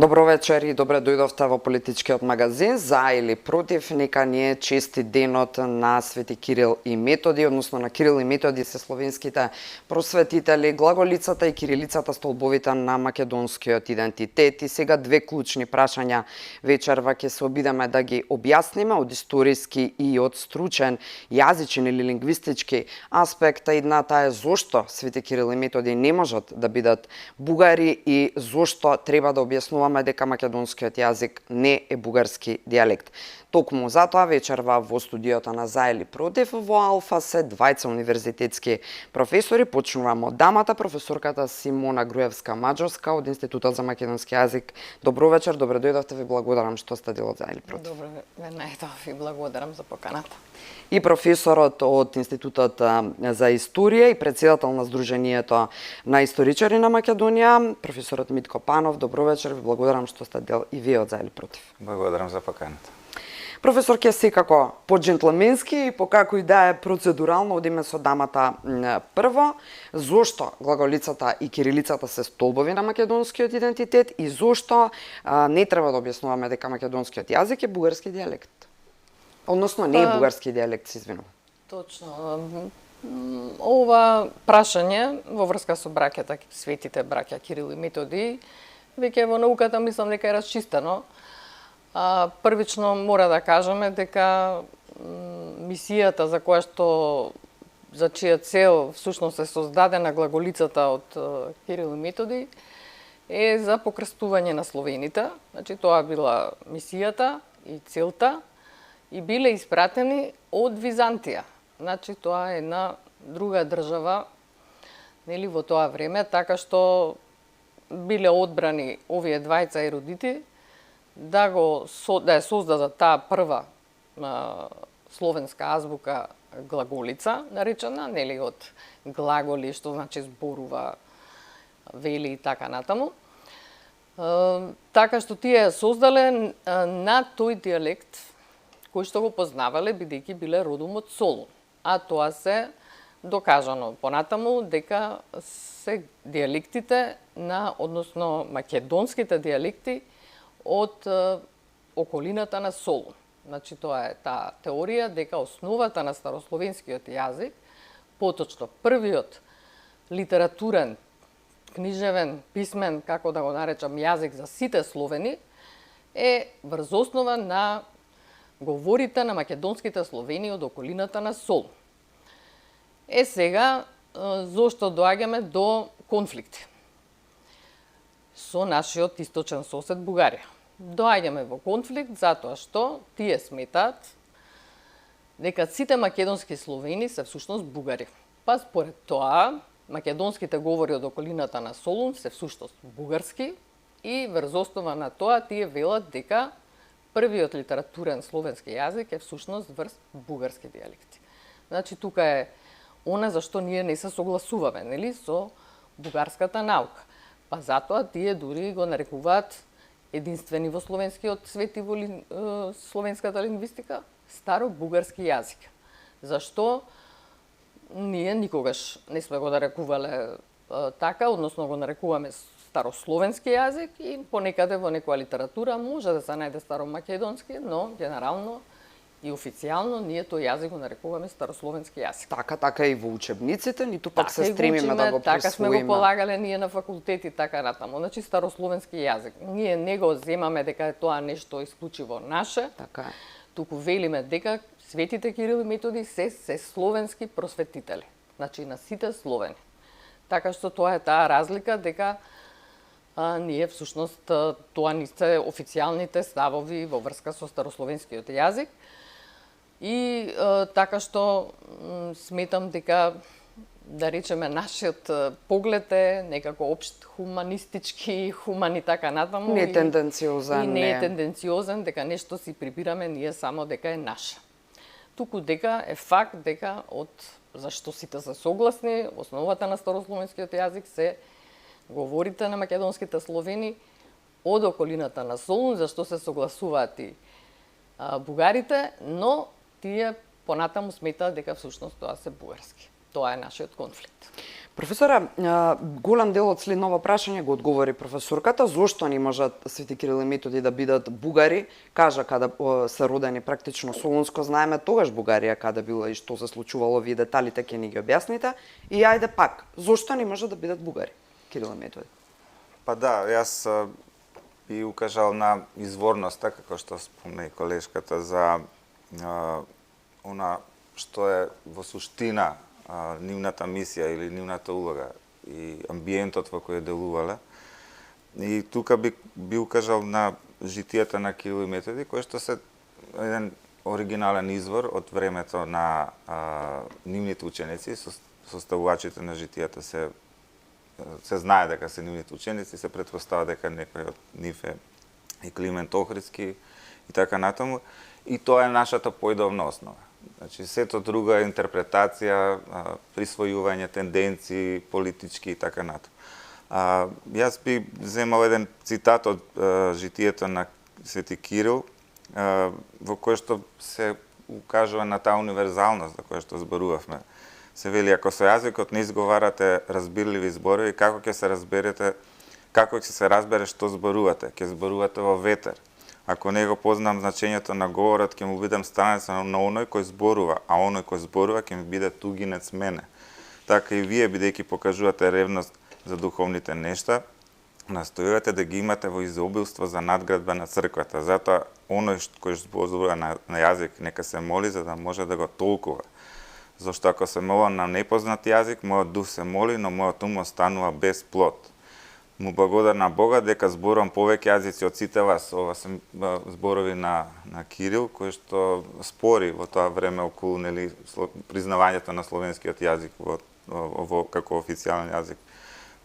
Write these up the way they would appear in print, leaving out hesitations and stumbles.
Добро вечер и добре дојдовте во политичкиот магазин. За или против, нека ни е честит денот на Свети Кирил и Методи, односно на Кирил и Методи се словенските просветители, глаголицата и кирилицата столбовите на македонскиот идентитет. И сега две клучни прашања вечерва ќе се обидеме да ги објасниме од историски и од стручен јазичен или лингвистички аспект. Едната е зошто Свети Кирил и Методи не можат да бидат бугари и зошто треба да објаснуваме дека македонскиот јазик не е бугарски дијалект. Токму затоа вечерва во студиото на За или против во Алфа се двајца универзитетски професори. Почнуваме од дамата, професорката Симона Груевска-Маџовска од Институтот за македонски јазик. Добро вечер, добре дојдовте, ви благодарам што сте дел од За или против. Добро ве најдов и благодарам за поканата. И професорот од Институтот за историја и претседател на Сдруженијето на историчари на Македонија, професорот Митко Панов. Добро вечер, ви благодарам што сте дел и вие од За или против. Благодарам за поканата. Професор, ке секако по-джентлменски и по како и да е процедурално одиме со дамата прво. Зошто глаголицата и кирилицата се столбови на македонскиот идентитет и зошто не треба да објаснуваме дека македонскиот јазик е бугарски дијалект? Односно не е бугарски дијалект, се извинувам. Точно. Ова прашање во врска со браќата, светите браќа Кирил и Методи, веќе во науката мислам дека е расчистено. Првично мора да кажеме дека мисијата за чија цел всушност е создадена глаголицата од Кирил и Методи е за покрстување на словените. Значи тоа била мисијата и целта и биле испратени од Византија. Значи тоа е една друга држава, нели, во тоа време, така што биле одбрани овие двајца ерудити да ја создадат таа прва словенска азбука глаголица, наречена, нели, од глаголи, што значи зборува, вели и така натаму. Така што тие ја создале на тој дијалект кој што го познавале, бидејќи биле родом од Солун. А тоа се докажано понатаму дека се дијалектите односно македонските дијалекти од околината на Солун. Значи тоа е таа теорија дека основата на старословенскиот јазик, поточно првиот литературен, книжевен, писмен, како да го наречам, јазик за сите словени, е врз основа на говорите на македонските словени од околината на Солун. Сега, зошто доаѓаме до конфликти со нашиот источен сосед Бугарија? Доаѓаме во конфликт затоа што тие сметаат дека сите македонски словени се всушност бугари. Па според тоа, македонските говори од околината на Солун се всушност бугарски и врз основа на тоа тие велат дека првиот литературен словенски јазик е всушност врз бугарски дијалекти. Значи тука е она за што ние не се согласуваме, нели, со бугарската наука. Па затоа тие дури го нарекуваат единствени во словенскиот свет и во словенската лингвистика старо-бугарски јазик. Зашто ние никогаш не сме го нарекувале така, односно го нарекуваме старословенски јазик и понекаде во некоја литература може да се најде старомакедонски, но генерално и официјално ние тој јазик го нарекуваме старословенски јазик. Така и во учебниците, ниту пак се стремиме да го присвоиме. Така сме го полагале ние на факултети, така натаму. Значи старословенски јазик. Ние не го земаме дека е тоа нешто исклучиво наше. Така е. Туку велиме дека светите Кирил и Методи се словенски просветители. Значи на сите словени. Така што тоа е таа разлика дека ние всушност тоа не се официјалните ставови во врска со старословенскиот јазик. И така што сметам дека, да речеме, нашиот поглед е некако општ хуманистички, хумани така натаму. Не е тенденциозен. И не е тенденциозен дека нешто си прибираме ние само дека е наше. Туку дека е факт дека зашто сите се согласни, основата на старословенскиот јазик се говорите на македонските словени од околината на Солун, зашто се согласуваат и бугарите, но тие понатаму сметаат дека всушност тоа се бугарски. Тоа е нашиот конфликт. Професора, голем дел од следново прашање го одговори професорката. Зошто не можат Свети Кирил и Методи да бидат бугари? Кажа каде се родени практично Солунско, знаеме тогаш Бугарија каде била и што се случувало, вие деталите ќе ни ги објасните. И ајде пак, зошто не можат да бидат бугари Кирил и Методи? Па да, јас би укажал на изворноста, како што спомна и колешката, за она што е во суштина нивната мисија или нивната улога и амбиентот во кој делувале. И тука би укажал на житијата на Кирил и Методи, кој што се еден оригинален извор од времето на нивните ученици, составувачите на житијата се знае дека се нивните ученици, се претпостава дека некој од нив е и Климент Охридски и така натаму. И тоа е нашата појдовна основа. Значи, сето друго е интерпретација, присвојување, тенденции, политички и така натаму. Јас би земал еден цитат од житието на Свети Кирил, во кој што се укажува на таа универзалност за која што зборувавме. Се вели, ако со јазикот не изговарате разбирливи зборови, како ќе се разбере што зборувате? Ќе зборувате во ветер. Ако не го познам значењето на говорот, ќе му бидам странеца на оној кој зборува, а оној кој зборува ќе ми биде тугинец мене. Така и вие, бидејќи покажувате ревност за духовните нешта, настојувате да ги имате во изобилство за надградба на црквата. Затоа оној кој зборува на јазик нека се моли за да може да го толкува. Зашто ако се молам на непознат јазик, мојот дух се моли, но мојот ум останува без плод. Му благодарам на Бога дека зборувам повеќе јазици од сите вас. Ова се зборови на Кирил, кој што спори во тоа време околу признавањето на словенскиот јазик како официјален јазик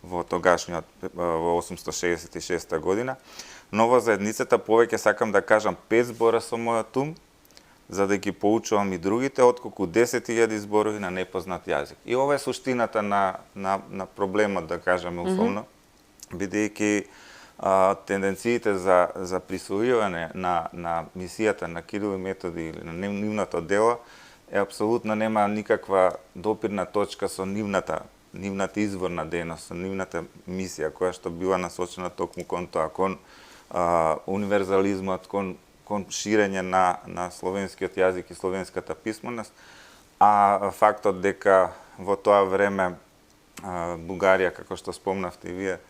во тогашниот во 866 година. Но во заедницата повеќе сакам да кажам 5 збора со мојот ум, за да ги поучувам и другите, отколку 10.000 зборови на непознат јазик. И ова е суштината на проблемот, да кажеме условно, бидејќи тенденциите за присвојување на мисијата на Кирил и Методи или на нивното дело е апсолутно нема никаква допирна точка со нивната изворна дејност, со нивната мисија, која што била насочена токму кон тоа, кон универзализмот, кон ширење на словенскиот јазик и словенската писменост, а фактот дека во тоа време Бугарија, како што спомнавте и вие,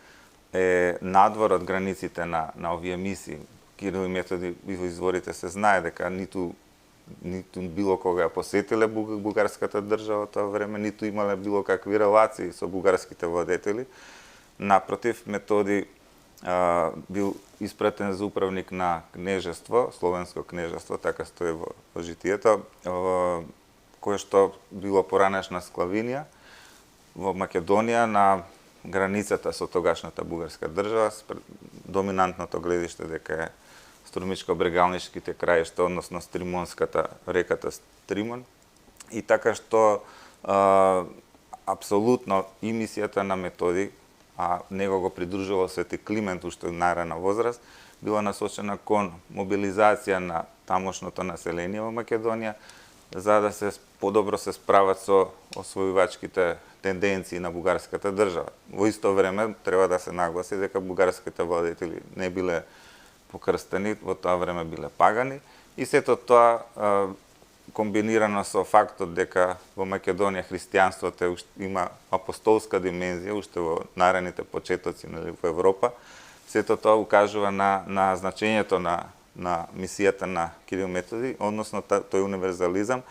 е надвор од границите на овие мисии. Кирил и Методи во изворите се знае дека ниту било кога ја посетиле бугарската држава тоа време, ниту имале било какви релации со бугарските владетели. Напротив, Методи бил испратен за управник на кнежество, словенско кнежество, така стои во житието, кое што било поранешна Склавинија во Македонија на границата со тогашната бугарска држава, доминантното гледиште дека е Струмичко-брегалнишките краишта, односно Стримонската, реката Стримон. И така што апсолутно и мисијата на Методи, а него го придружувал Свети Климент уште најрана возраст, била насочена кон мобилизација на тамошното население во Македонија, за да се подобро се справат со освојувачките тенденции на бугарската држава. Во исто време треба да се нагласи дека бугарските владетели не биле покрстени, во тоа време биле пагани, и сето тоа комбинирано со фактот дека во Македонија христијанството има апостолска димензија уште во нараните почетоци во Европа, сето тоа укажува на значењето на мисијата на Кирил Методи, односно тој универзализам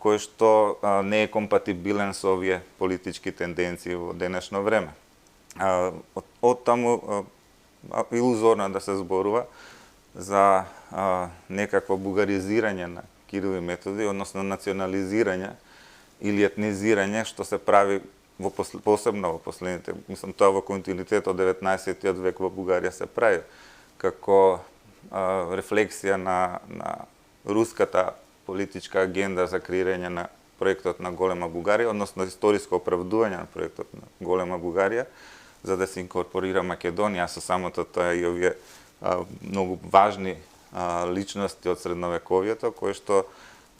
кој што не е компатибилен со овие политички тенденции во денешно време. Од таму илузорно да се зборува за некакво бугаризирање на Кирил и Методи, односно национализирање или етнизирање, што се прави посебно во последните, мислам тоа во континуитет од 19 век во Бугарија се прави, како рефлексија на руската политичка агенда за креирање на проектот на Голема Бугарија, односно историско оправдување на проектот на Голема Бугарија, за да се инкорпорира Македонија, со самото тоа и овие многу важни личности од средновековието, кои што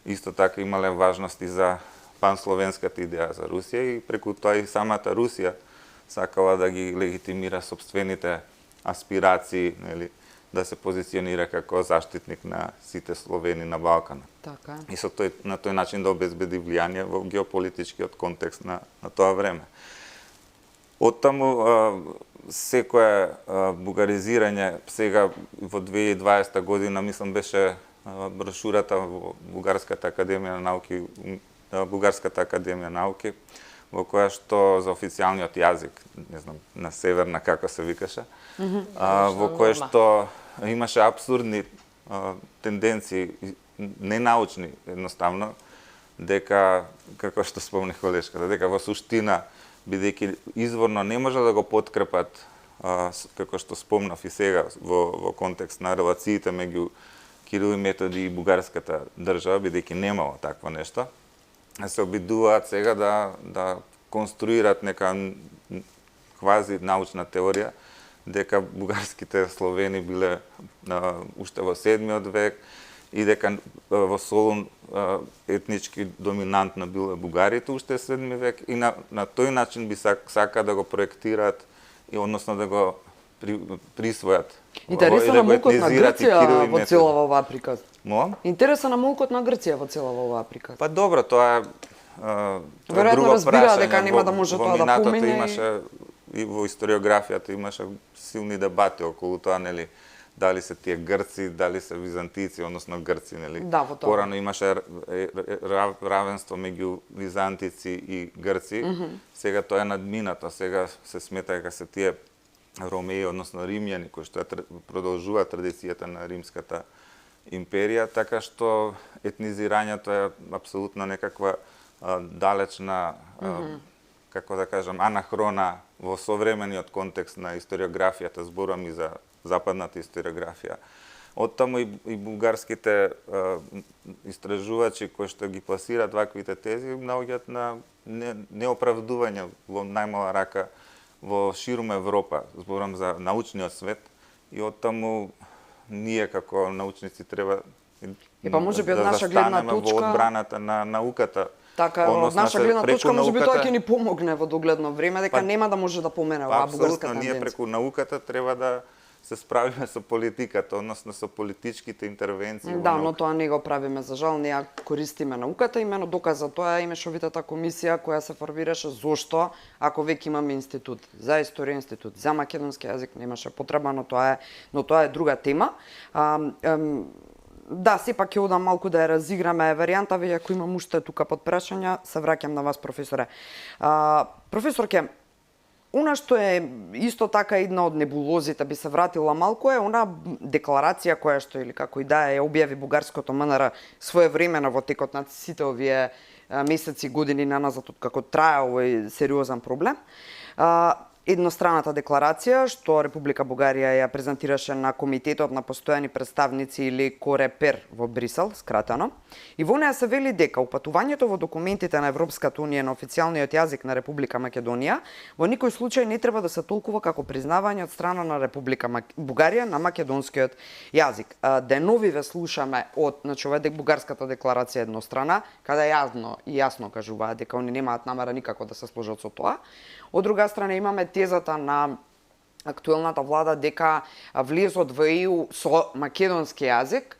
исто така имале важности за пансловенската идеја за Русија и преку тоа и самата Русија сакала да ги легитимира собствените аспирации, нели, да се позиционира како заштитник на сите Словени на Балканот. Така. И на тој начин да обезбеди влијание во геополитичкиот контекст на тоа време. Оттаму секое бугаризирање сега во 2020 година, мислам, беше брошурата во Бугарската академија науки, во која што за официјалниот јазик, не знам, на северна како се викаше, во која што имаше апсурдни тенденции, ненаучни едноставно, дека, како што спомнах колешката, дека во суштина, бидејќи изворно не може да го подкрепат, како што спомнав и сега, во контекст на релациите меѓу Кирил и Методи и бугарската држава, бидејќи немало такво нешто, се обидуваат сега да конструират нека квази научна теорија, дека бугарските Словени биле уште во 7 век и дека во Солун етнички доминантно биле бугарите уште 7 век и на тој начин би сака да го проектираат и односно да го присвојат. Интересен на молкот на Грција во целава оваа приказ. Интересен на молкот на Грција во целава оваа приказ. Па добро, тоа е веројатно разбира дека нема да може тоа да помине. Имаше и во историографијата имаше силни дебати околу тоа, нели, дали се тие грци, дали се византици, односно грци, нели. Да, во тоа. Порано имаше равенство меѓу византици и грци. Сега тоа е надминато, сега се смета дека се тие Ромеи, односно римјани, кои што продолжуваат традицијата на римската империја, така што етнизирањето е апсолутно некаква далечна, како да кажам, анахрона во современиот контекст на историографијата, зборувам и за западната историографија. Оттаму и бугарските истражувачи кои што ги пласираат ваквите тези наоѓаат на неоправдување во најмала рака во ширум Европа, зборам за научниот свет, и оттаму ние како научници треба да застанеме во одбраната на науката. Така, од наша гледна точка можеби тоа ќе ни помогне во догледно време, дека нема да може да помене оваа бугарска тенденција. Ние преку науката треба да се справиме со политиката, односно со политичките интервенции. Да, но тоа не го правиме, за жал, не ја користиме науката, имено доказ за тоа е мешовитата комисија која се формираше. Зошто? Ако веќе имаме институт за историја, институт за македонски јазик, немаше потреба, но тоа е друга тема. Да, сепак ќе одам малку да ја разиграме варијанта, веќе ако имам уште тука под прашања, се враќам на вас, професоре. Професорке, она што е исто така една од небулозите, би се вратила малку, е она декларација која што, или како и да ја објави бугарското МНР своевремено во текот на сите овие месеци, години наназад, откако трае овој сериозен проблем. Едностраната декларација што Република Бугарија ја презентираше на Комитетот на постојани представници или Корепер во Брисел, скратено. И во неа се вели дека упатувањето во документите на Европската унија на официјалниот јазик на Република Македонија во никој случај не треба да се толкува како признавање од страна на Република Бугарија на македонскиот јазик. Денови ве слушаме од, значи, ова бугарската декларација еднострана, каде јасно кажуваат дека они немаат намера никако да се сложат со тоа. Од друга страна имаме тезата на актуелната влада дека влезот во ЕУ со македонски јазик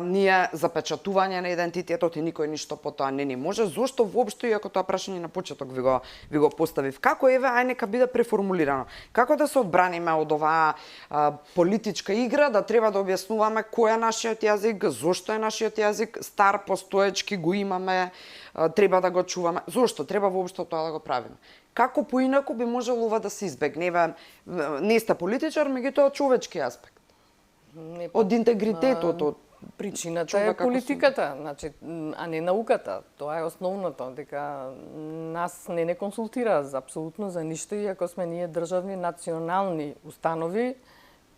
ние запечатување на идентитетот и никој ништо по тоа не ни може. Зошто воопшто, иако тоа прашање на почеток ви го поставив? Како нека биде преформулирано? Како да се одбраниме од оваа политичка игра, да треба да објаснуваме кој е нашиот јазик, зошто е нашиот јазик стар, постоечки го имаме, треба да го чуваме? Зошто треба воопшто тоа да го правиме? Како поинаку би можело ова да се избегне? Не сте политичар, меѓутоа од човечки аспект. Од интегритетот, од причината е политиката, значи, а не науката. Тоа е основното, дека нас не консултира за апсолутно за ништо, иако сме ние државни национални установи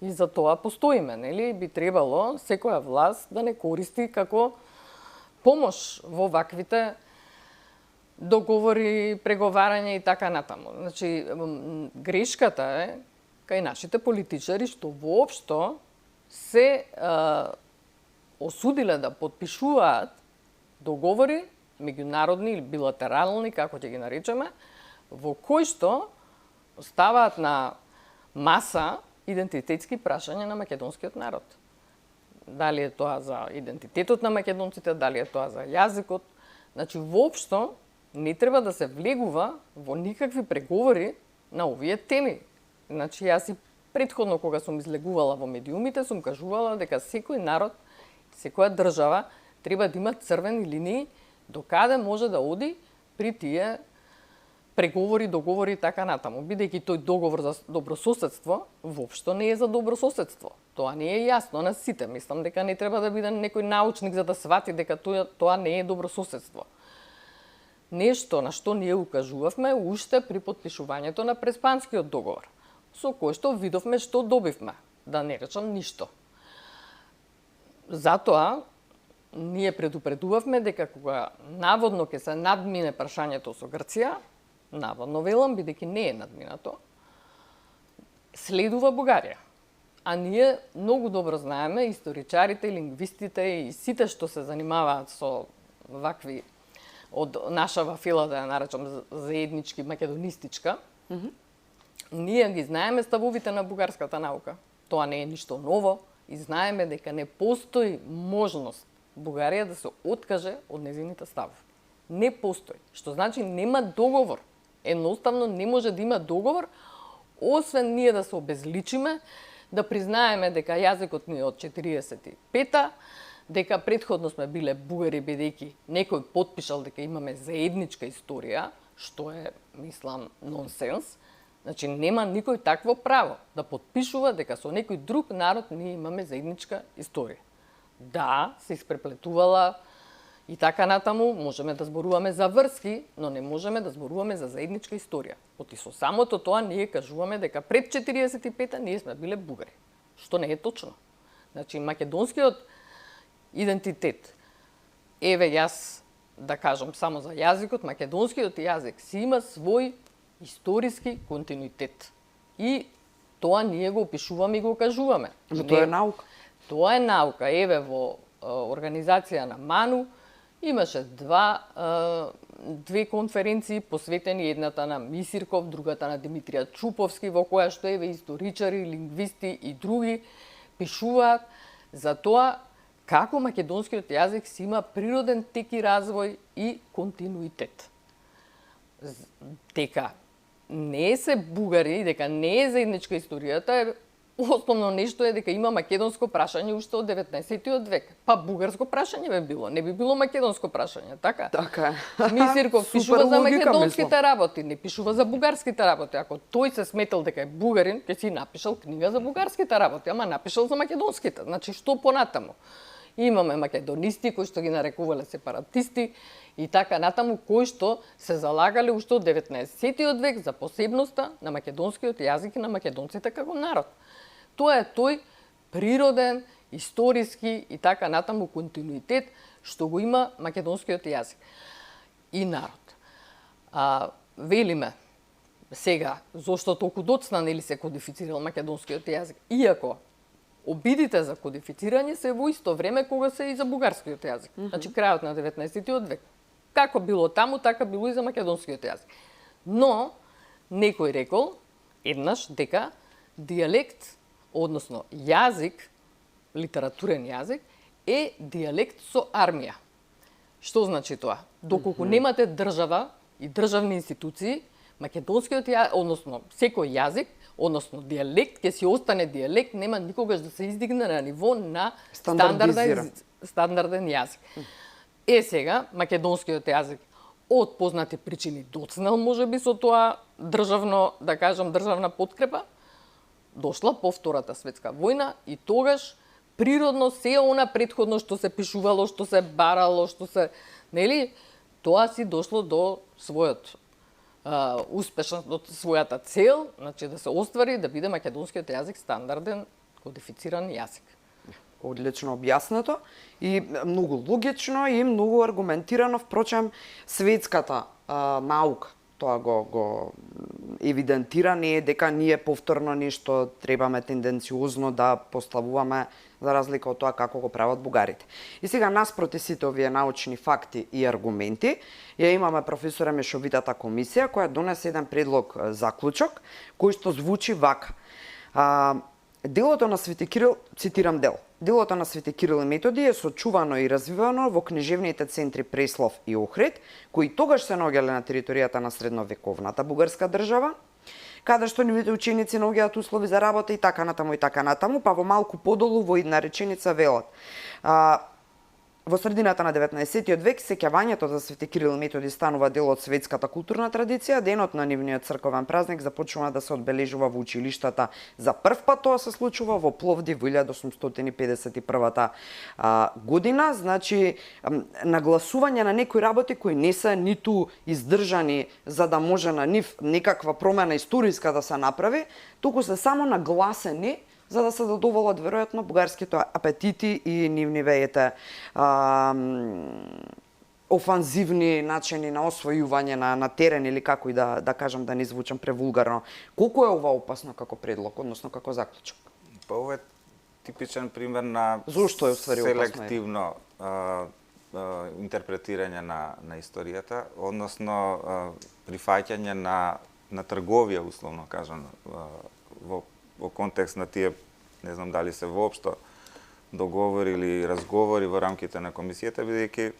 и за тоа постоиме, нели? Би требало секоја власт да не користи како помош во ваквите договори, преговарање и така натаму. Значи, грешката е кај нашите политичари што воопшто се осудиле да подпишуваат договори меѓународни или билатерални, како ќе ги наречеме, во кои што ставаат на маса идентитетски прашања на македонскиот народ. Дали е тоа за идентитетот на македонците, дали е тоа за јазикот. Значи, воопшто не треба да се влегува во никакви преговори на овие теми. Значи, јас и претходно кога сум излегувала во медиумите, сум кажувала дека секој народ, секоја држава треба да има црвени линии до каде може да оди при тие преговори, договори и така натаму. Бидејќи тој договор за добрососедство воопшто не е за добрососедство. Тоа не е јасно на сите. Мислам дека не треба да биде некој научник за да свати дека тоа не е добрососедство. Нешто на што ние укажувавме уште при потпишувањето на Преспанскиот договор, со кој што видовме што добивме, да не речам ништо. Затоа, ние предупредувавме дека кога наводно ќе се надмине прашањето со Грција, наводно велам, бидејќи не е надминато, следува Бугарија. А ние многу добро знаеме, историчарите, лингвистите и сите што се занимаваат со вакви од нашава фила, да ја наречам заеднички македонистичка, ние ги знаеме ставовите на бугарската наука. Тоа не е ништо ново и знаеме дека не постои можност Бугарија да се откаже од незините ставови. Не постои. Што значи нема договор. Едноставно не може да има договор, освен ние да се обезличиме, да признаеме дека јазикот ни е од 45-та, дека претходно сме биле бугари бидејќи некој потпишал дека имаме заедничка историја, што е, мислам, нонсенс. Значи, нема никој такво право да потпишува дека со некој друг народ ние имаме заедничка историја. Да, се испреплетувала и така натаму, можеме да зборуваме за врски, но не можеме да зборуваме за заедничка историја. Оти со самото тоа ние кажуваме дека пред 45-та ние сме биле бугари, што не е точно. Значи, македонскиот идентитет, еве јас да кажам само за јазикот, македонскиот јазик си има свој историски континуитет. И тоа ние го опишуваме и го кажуваме. Но тоа е наука. Тоа е наука. Еве во организација на МАНУ имаше две конференции посветени, едната на Мисирков, другата на Димитрија Чуповски, во која што еве историчари, лингвисти и други пишуваат за тоа како македонскиот јазик си има природен тек и развој и континуитет. Дека не се бугари, дека не е заедничка историјата, основно нешто е дека има македонско прашање уште од 19-тиот век. Па бугарско прашање би било, не би било македонско прашање, така? Така е. Мисирков Супер пишува за логика, македонските мислам. работи, не пишува за бугарските работи. Ако тој се сметал дека е бугарин, ќе си напишал книга за бугарските работи, ама напишал за македонските. Значи, што понатаму? Имаме македонисти кои што ги нарекувале сепаратисти и така натаму, кои што се залагале уште од 19-тиот век за посебноста на македонскиот јазик и на македонците како народ. Тоа е тој природен, историски и така натаму континуитет што го има македонскиот јазик и народ. Велиме сега зошто толку доцна нели се кодифицирал македонскиот јазик, иако обидите за кодифицирање се во исто време кога се и за бугарскиот јазик. Значи крајот на 19-тиот век. Како било таму, така било и за македонскиот јазик. Но некој рекол еднаш дека дијалект, односно јазик, литературен јазик, е дијалект со армија. Што значи тоа? Доколку немате држава и државни институции, македонскиот јазик, односно секој јазик, односно дијалект, ќе си остане дијалект, нема никогаш да се издигне на ниво на стандарден јазик. Сега, македонскиот јазик од познати причини доцнел можеби со тоа државно, да кажам, државна подкрепа, дошла по Втората светска војна и тогаш природно се она претходно што се пишувало, што се барало, што се, нели, тоа си дошло до својот успешност, до својата цел, значи да се оствари да биде македонскиот јазик стандарден кодифициран јазик. Одлично објаснато и многу логично и многу аргументирано, впрочем, светската наука тоа го евидентирани дека ние повторно нешто требаме тенденциозно да поставуваме за разлика од тоа како го прават бугарите. И сега наспроти сите овие научни факти и аргументи, ја имаме професора Мешовитата комисија која донесе еден предлог заклучок кој што звучи вака. Делото на Свети Кирил, цитирам дел, делото на Свети Кирил и Методи е сочувано и развивано во книжевните центри Преслав и Охрид, кои тогаш се наоѓале на територијата на средновековната бугарска држава, каде што нивните ученици наоѓаат услови за работа и така натаму, па во малку подолу во една реченица велат. Во средината на 19 век сеќавањето за Свети Кирил и Методи станува дел од светската културна традиција, денот на нивниот црковен празник започнува да се одбележува во училиштата. За прв пат тоа се случува во Пловдив во 1851 година, значи нагласување на некои работи кои не се ниту издржани за да може на нив некаква промена историска да се направи, туку се само нагласени за да се задоволат веројатно бугарските апетити и нивнивеите офанзивни начини на освојување на терен или како и да кажам да не звучам превулгарно. Колку е ова опасно како предлог, односно како заклучок? Па ова е типичен пример на Зошто е уствари опасно? Селективно интерпретирање на историјата, односно прифаќање на трговија, условно кажано, во контекст на тие, не знам дали се воопшто договори или разговори во рамките на комисијата, бидејќи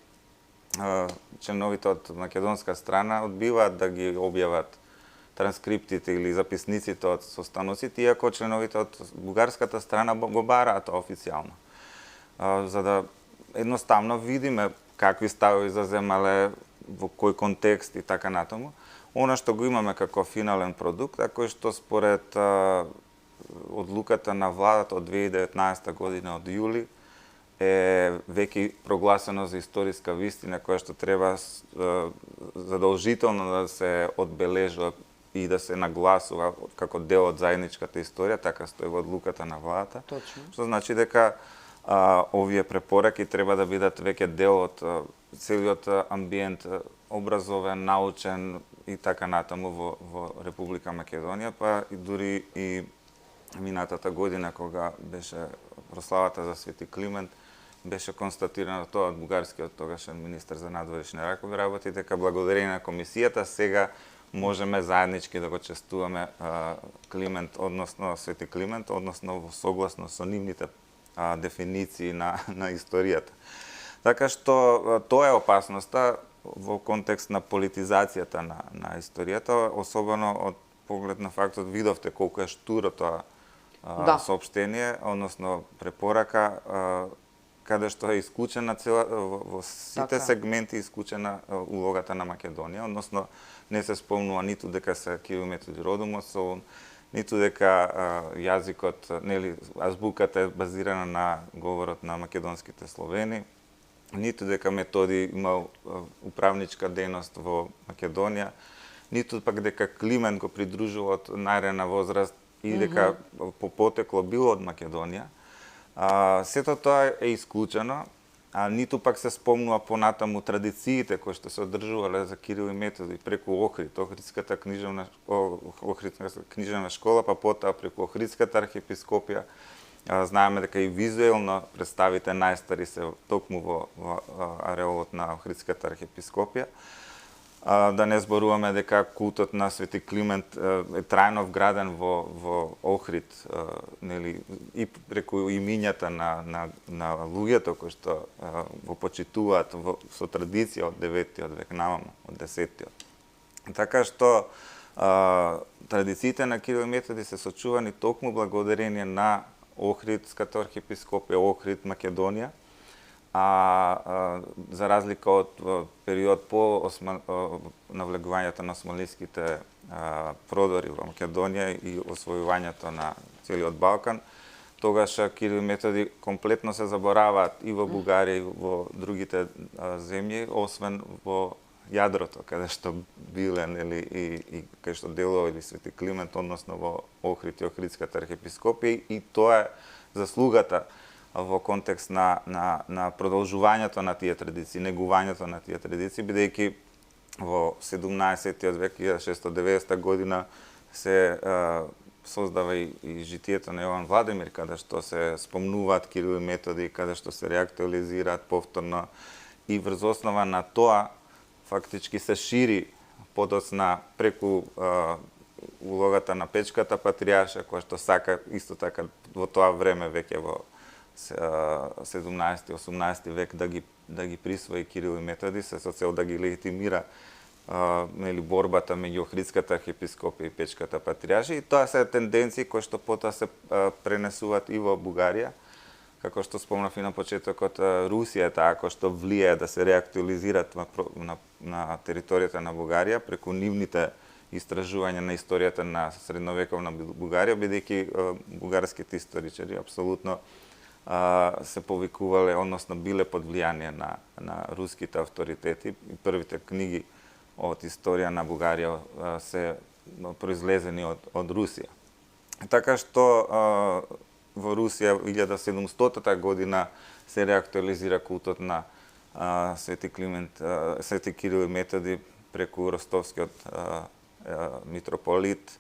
членовите од македонска страна одбиваат да ги објават транскриптите или записниците од состаноците, иако членовите од бугарската страна го бараат официјално. За да едноставно видиме какви ставови заземале, во кој контекст и така натаму. Она што го имаме како финален продукт, а кој што според одлуката на владата од 2019 година од јули е веќе прогласено за историска вистина која што треба задолжително да се одбележува и да се нагласува како дел од заедничката историја, така стои во одлуката на владата. Точно. Што значи дека овие препораки треба да бидат веќе дел од целиот амбиент образовен, научен и така натаму во Република Македонија, па и дури и минатата година кога беше прославата за Свети Климент, беше констатирано тоа од бугарскиот тогашен министер за надворешни работи дека благодарение на комисијата сега можеме заеднички да го честуваме Климент, односно Свети Климент, односно во согласно со нивните дефиниции на историјата. Така што тоа е опасноста во контекст на политизацијата на историјата, особено од поглед на фактот видовте колку е штуро тоа соопштение, односно препорака, каде што е исклучена во сите сегменти исклучена улогата на Македонија, односно не се спомнува ниту дека се Кирил Методи родом Солун, ниту дека јазикот, нели, азбуката е базирана на говорот на македонските словени, ниту дека Методи имал управничка дејност во Македонија, ниту пак дека Климент го придружува од најрана возраст и дека по потекло било од Македонија. Сето тоа е исклучено, ниту пак се спомнува понатаму традициите кои што се одржувале за Кирил и Методи преку Охрид, Охридската книжевна школа, па потоа преку Охридската архиепископија. Знаеме дека и визуелно представите најстари се токму во ареолот на Охридската архиепископија. Да не зборуваме дека култот на Свети Климент е трајно вграден во Охрид, нели, и преку имињата на луѓето кои што го почитуваат со традиција од 9-тиот век наваму, од 10-тиот. Така што традициите на Кирил и Методи се сочувани токму благодарение на Охридската архиепископија, Охрид, Македонија, за разлика од период по навлегувањето на османлиските продори во Македонија и освојувањето на целиот Балкан, тогаш Кирил и Методи комплетно се забораваат и во Бугарија и во другите земји, освен во јадрото, каде што биле, нели, и каде што делували Свети Климент, односно во Охрид и Охридската архиепископија, и тоа е заслугата во контекст на продолжувањето на тие традиции, негувањето на тие традиции, бидејќи во 17-тиот век, 1690 година, се создава и житието на Јован Владимир, каде што се спомнуваат Кирил и Методи, каде што се реактуализираат повторно, и врз основа на тоа фактички се шири подоцна преку улогата на Печката патријарша, која што сака исто така во тоа време веќе во 17-18 век да ги присвои Кирил и Методи, се со цел да ги легитимира борбата меѓу Охридската архиепископија и Печката патријаршија, и тоа се тенденции кои што потоа се пренесуваат и во Бугарија. Како што спомнав и на почетокот, Русија е таа која што влијае да се реактуализираат на територијата на Бугарија преку нивните истражувања на историјата на средновековна Бугарија, бидејќи бугарските историчари апсолутно се повикувале, односно биле под влијание на руските авторитети, и првите книги од историја на Бугарија се произлезени од Русија. Така што во Русија 1700 година се реактуализира култот на Свети Кирил и Методи преку ростовскиот митрополит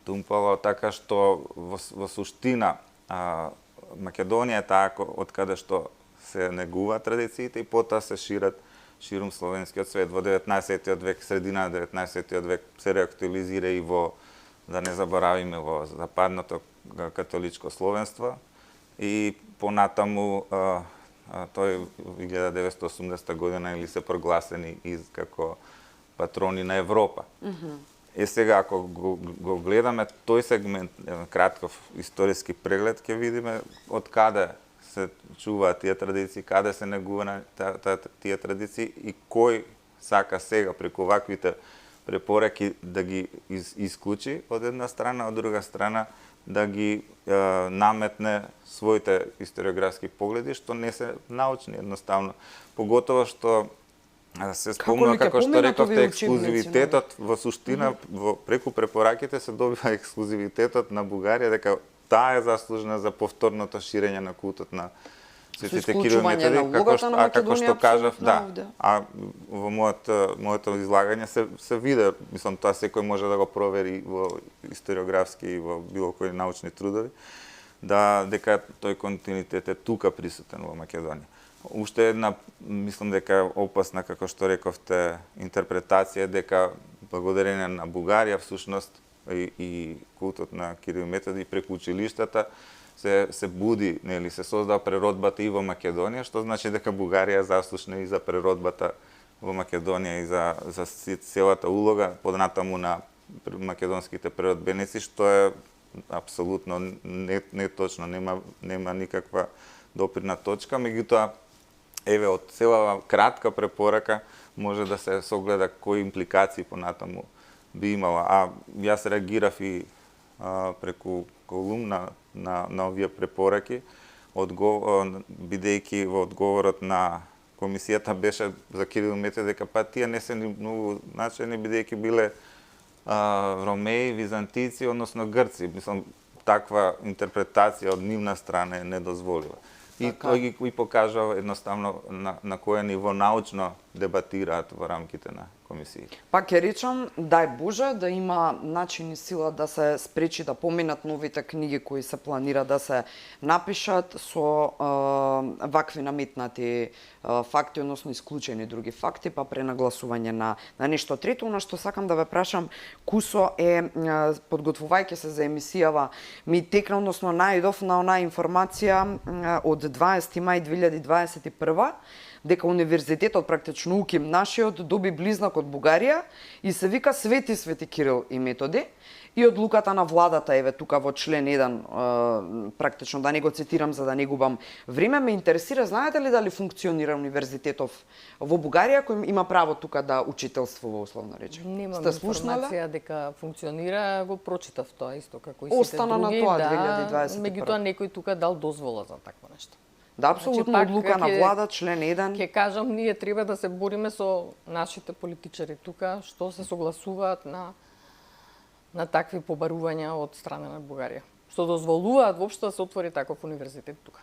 Тумпало, така што во суштина Македонија е таа од каде што се негуваат традициите и потоа се шират ширум словенскиот свет. Во 19-тиот век, средина на 19-тиот век се реактуализира и во, да не заборавиме, во западното католичко словенство, и понатаму тој 1980 година или се прогласени како патрони на Европа. Сега, ако го гледаме тој сегмент, кратков историски преглед, ќе видиме од каде се чуваат тие традиции, каде се негува тие традиции и кој сака сега преку ваквите препораки да ги исклучи од една страна, од друга страна да ги наметне своите историографски погледи, што не се научни едноставно. Поготово што се спомна, како што рековте, ексклузивитетот во суштина, преку препораките се добива ексклузивитетот на Бугарија, дека таа е заслужена за повторното ширење на култот на Светите Кирил и Методи, како што кажав, во моето излагање се виде, мислам, тоа секој може да го провери во историографски и во било кои научни трудови, дека тој континуитет е тука присутен во Македонија. Уште една, мислам дека опасна, како што рековте, интерпретација дека благодарение на Бугарија всушност и култот на Кирил и Методи преку училиштата се буди, нели, се создава преродбата и во Македонија, што значи дека Бугарија е заслужна и за преродбата во Македонија и за целата улога поднатаму на македонските преродбеници, што е апсолутно неточно, нема никаква допирна точка, меѓутоа еве од цела кратка препорака може да се согледа кои импликации понатаму би имала. А јас реагирав и преку колум на овие препораки, бидејќи во одговорот на комисијата беше за Кирил и Методи дека тие не се многу значајни, бидејќи биле ромеи, византици, односно грци. Мислам, таква интерпретација од нивна страна е недозволива. И тој ги покажа едноставно на кое ниво научно дебатираат во рамките на комисиите. Пак ќе речам, дај Боже да има начин и сила да се спречи да поминат новите книги кои се планира да се напишат со вакви наметнати факти, односно исклучени други факти, па пренагласување на нешто трето. Она што сакам да ве прашам, Кусо е, подготвувајќи се за емисијава, ми текна, односно најдов на онаа информација од 20 мај 2021 дека универзитетот, практично УКИМ нашиот, доби близнак од Бугарија и се вика Свети Кирил и Методи, и одлуката на владата, еве тука во член 1, практично да не го цитирам за да не губам време, ме интересира, знаете ли дали функционира универзитетов во Бугарија кој има право тука да учителствува, условно речем? Немам информација дека функционира, го прочитав тоа исто како и сите Остана други. на тоа 2021. Меѓутоа некој тука дал дозвола за такво нешто. Да, апсолутно одлука на влада, член 1. Ќе кажам, ние треба да се бориме со нашите политичари тука, што се согласуваат на такви побарувања од страна на Бугарија. Што дозволуваат воопшто да се отвори таков универзитет тука.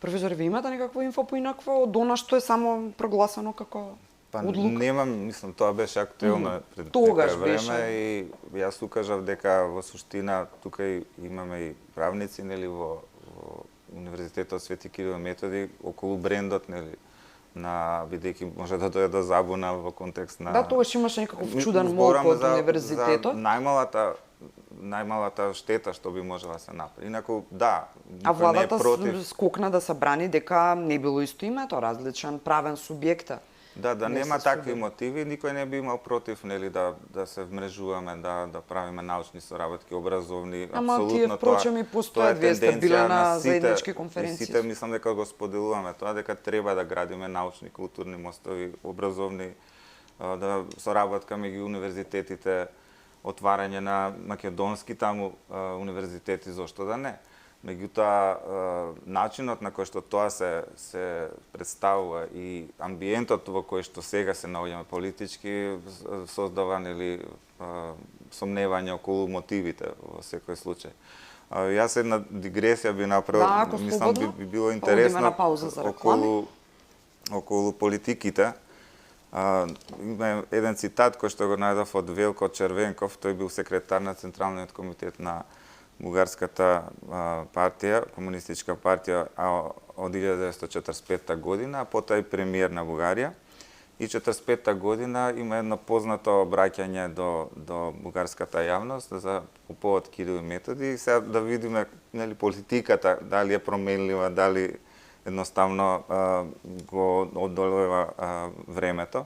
Професор, ви имате некакво инфо поинакво од она што е само прогласено како Па одлука? немам, мислам, тоа беше актуелно пред Тогаш некое време беше. и јас укажав дека во суштина тука имаме и правници, нели, во Универзитетот Свети Кирил и Методи околу брендот, нели, на бидејќи може да дојде до забуна во контекст на... Да, тогаш имаше некаков чуден Зборуваме мок од универзитетот. За најмалата штета што би можела да се направи. Инаку, да, А никој не е владата против. скокна да се брани дека не било исто името, различен правен субјект. Да, не нема се такви судим. мотиви, никој не би имал против, нели, да се вмрежуваме, да правиме научни соработки, образовни, Ама апсолутно тие, впрочем, и постојат, вие сте биле тенденција на сите, заеднички и конференции. Сите мислам дека го споделуваме тоа, дека треба да градиме научни, културни мостови, образовни, да соработка меѓу универзитетите, отварање на македонски таму универзитети, зошто да не. Меѓутоа, начинот на кој што тоа се представува и амбиентот во кој што сега се наоѓаме политички создава, нели, сомневање околу мотивите во секој случај. Јас една дигресија би направил, Да, ако мислам слободно, би било па интересно одиме на пауза за реклами. околу политиките. Има еден цитат кој што го најдов од Велко Червенков, тој бил секретар на Централниот комитет на Бугарската партија, комунистичка партија од 1945 година, а потоа и премиер на Бугарија. И 45 година има едно познато обраќање до бугарската јавност за по повод Кирил и Методи. И сега да видиме, нели, политиката дали е променлива, дали едноставно го одолева времето.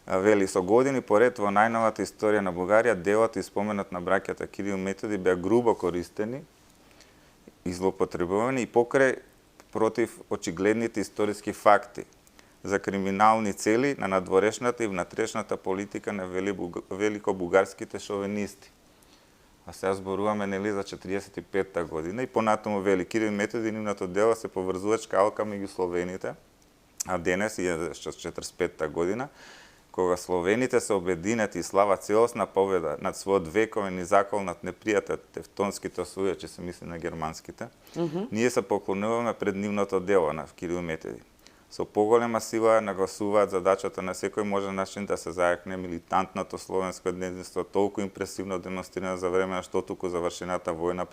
Вели, со години поред во најновата историја на Бугарија делот и споменот на браќата Кирил и Методи беа грубо користени и злоупотребувани и покрај против очигледните историски факти за криминални цели на надворешната и внатрешната политика на великобугарските шовинисти. А сега зборуваме, нели, за 45-та година и понатаму вели Кирил и Методи нивното дело се поврзувачка алка меѓу словените, а денес, 1945 година, кога словените се обединети и слават целосна победа над својот вековен и заколнат непријател тевтонските освојачи, се мисли на германските, ние се поклонуваме пред нивното дело на Кирил и Методи. Со поголема сила нагласуваат задачата на секој можен начин да се зајакне милитантното словенско единство, толку импресивно демонстрирано за време на штотуку завршената војна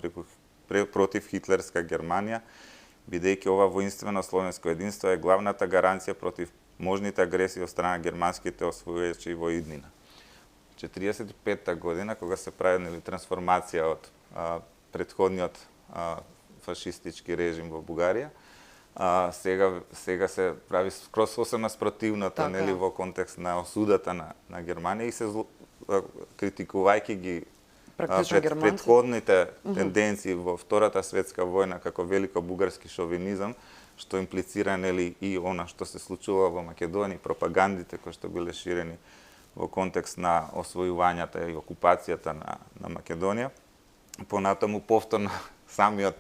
против хитлерска Германија, бидејќи ова воинствено словенско единство е главната гаранција против можните агресии од страна германските освојачи во иднина. 45-та година, кога се прави, нели, трансформација од претходниот фашистички режим во Бугарија, сега се прави скроз сосема спротивното, така, нели, во контекст на осудата на Германија и се критикувајќи ги Практично германци. предходните тенденции во Втората светска војна како великобугарски шовинизам, што имплицира, нели, и она што се случува во Македонија, пропагандите кои што биле ширени во контекст на освојувањата и окупацијата на Македонија. Понатаму повторно самиот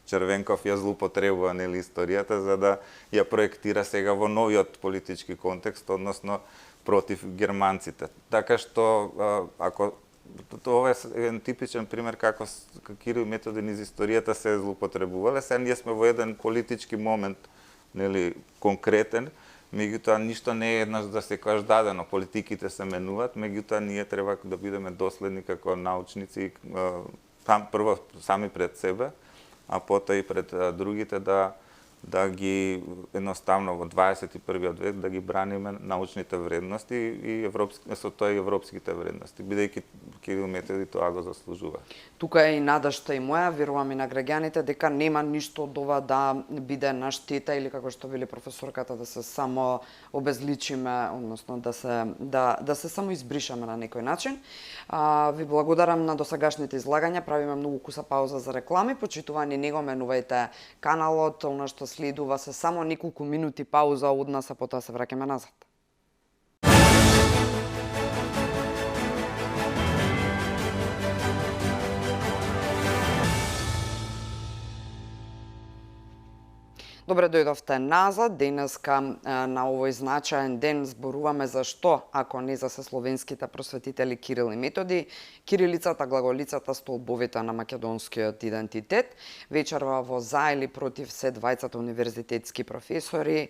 Червенков ја злоупотребува, нели, историјата за да ја проектира сега во новиот политички контекст, односно против германците. Така што ако ова е еден типичен пример како Кирил и Методи низ историјата се злоупотребувале, сега ние сме во еден политички момент, нели, конкретен, меѓутоа ништо не е еднаш да се каже дадено, политиките се менуваат, меѓутоа ние треба да бидеме доследни како научници, прво сами пред себе, а потоа и пред другите да ги едноставно во 21-виот век да ги браниме научните вредности и со тоа и европските вредности, бидејќи Кирил и Методи тоа го заслужува. Тука е и надежта и моја, верувам и на граѓаните, дека нема ништо од ова да биде на штета или како што вели професорката да се само обезличиме, односно да се само избришаме на некој начин. Ви благодарам на досегашните излагања, правиме многу куса пауза за реклами, почитувани не го менувајте каналот, она што следува се само неколку минути пауза од нас, а потоа се враќаме назад. Добре дојдовте назад. Денеска на овој значаен ден зборуваме за што, ако не за словенските просветители Кирил и Методи, кирилицата, глаголицата, столбовите на македонскиот идентитет. Вечерва во за или против се двајцата универзитетски професори,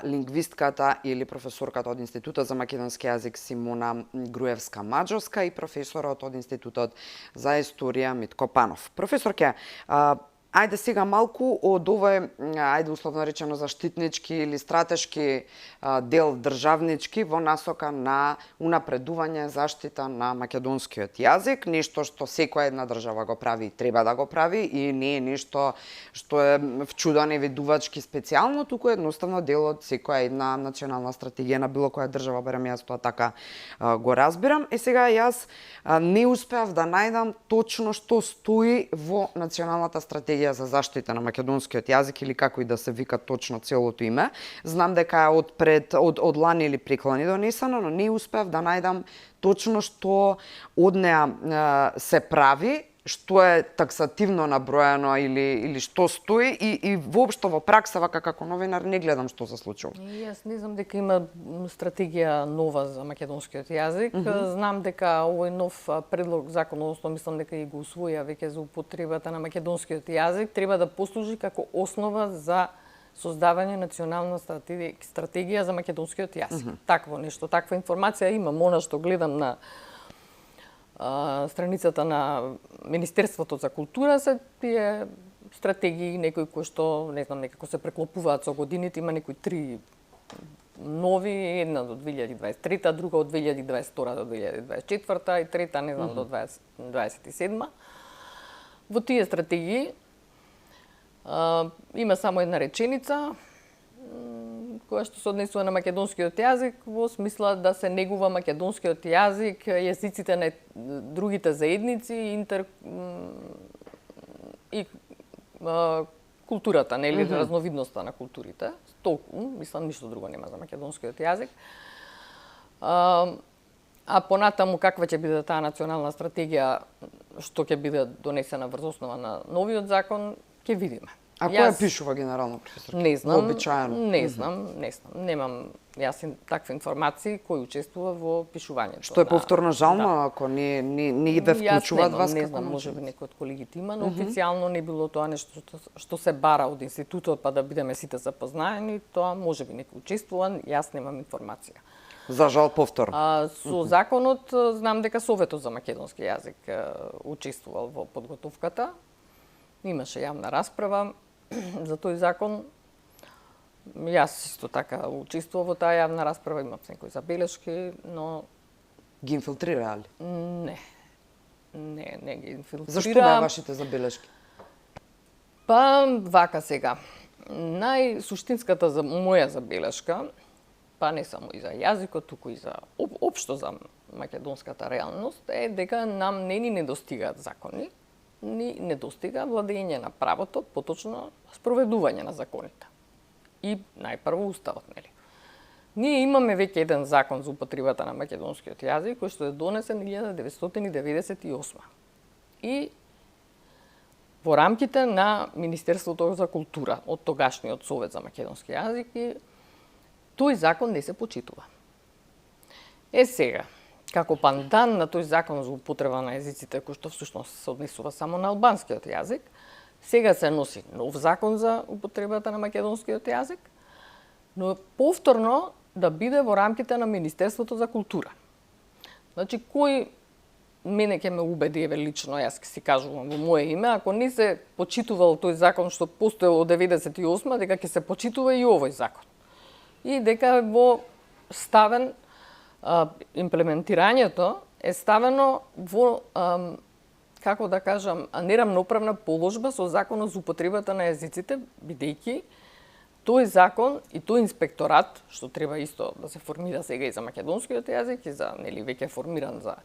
лингвистката или професорката од Институтот за македонски јазик Симона Груевска-Маџовска и професорот од Институтот за историја Митко Панов. Професорке, ајде сега малку од овој, ајде условно речено заштитнички или стратешки дел државнички во насока на унапредување заштита на македонскиот јазик, нешто што секоја една држава го прави и треба да го прави и не е нешто што е вчуда невидувачки специјално, туку едноставно дел од секоја една национална стратегија на било која држава, барем јас тоа така го разбирам. И сега јас не успеав да најдам точно што стои во националната стратегија за заштита на македонскиот јазик или како и да се вика точно целото име. Знам дека е од лани или преклани донесено, но не успеав да најдам точно што од неа се прави, што е таксативно наброено или што стои и воопшто во пракса вака како новинар не гледам што се случува. Јас не знам дека има стратегија нова за македонскиот јазик. Знам дека овој нов предлог закон, односно мислам дека и го усвоја веќе за употребата на македонскиот јазик, треба да послужи како основа за создавање национална стратегија за македонскиот јазик. Такво нешто, таква информација имам, она што гледам на страницата на Министерството за култура се тие стратегии, некои кои што, не знам, некако се преклопуваат со годините, има некои 3 нови, една до 2023, друга од 2022 до 2024 и трета, не знам, до 2027. Во тие стратегии има само една реченица која што се однесува на македонскиот јазик во смисла да се негува македонскиот јазик, јазиците на другите заедници и културата, нели, разновидноста на културите. Толку, мислам, ништо друго нема за македонскиот јазик. А понатаму каква ќе биде таа национална стратегија што ќе биде донесена врз основа на новиот закон, ќе видиме. А која пишува генерално, професор? Не знам. Обичаено. Не знам. Немам јас такви информации кој учествува во пишувањето. Што е повторно жално ако не ве вклучуваат вас како? Не знам, можеби некој од колегите има, но официјално не било тоа нешто што се бара од институтот па да бидеме сите запознаени, тоа можеби некој учествува, јас немам информација. За жал повторно. Со законот знам дека Советот за македонски јазик учествувал во подготовката. Имаше јавна расправа за тој закон. Јас исто така учествував во таа јавна расправа, имав некои забелешки, но Ги инфилтрира ли? Не ги инфилтрира. Зашто беа вашите забелешки? Па вака сега. Најсуштинската за моја забелешка, па не само и за јазикот, туку и за општо за македонската реалност, е дека нам не ни недостигаат закони, ни недостига владење на правото, поточно спроведување на законите. И најпрво уставот, нели? Ние имаме веќе еден закон за употребата на македонскиот јазик кој што е донесен 1998. И во рамките на Министерството за култура од тогашниот Совет за македонски јазик и тој закон не се почитува. Сега, како пандан на тој закон за употреба на езиците, кој што всушност се однесува само на албанскиот јазик, сега се носи нов закон за употребата на македонскиот јазик, но повторно да биде во рамките на Министерството за култура. Значи, кој мене ќе ме убеди, еве лично, јас ќе си кажувам во моје име, ако не се почитувал тој закон што постоел од 98, дека ќе се почитува и овој закон. И дека во ставен имплементирањето е ставено во, како да кажам, нерамноправна положба со законот за употребата на езиците, бидејќи тој закон и тој инспекторат, што треба исто да се формира сега и за македонскиот јазик и за, нели, веќе формиран за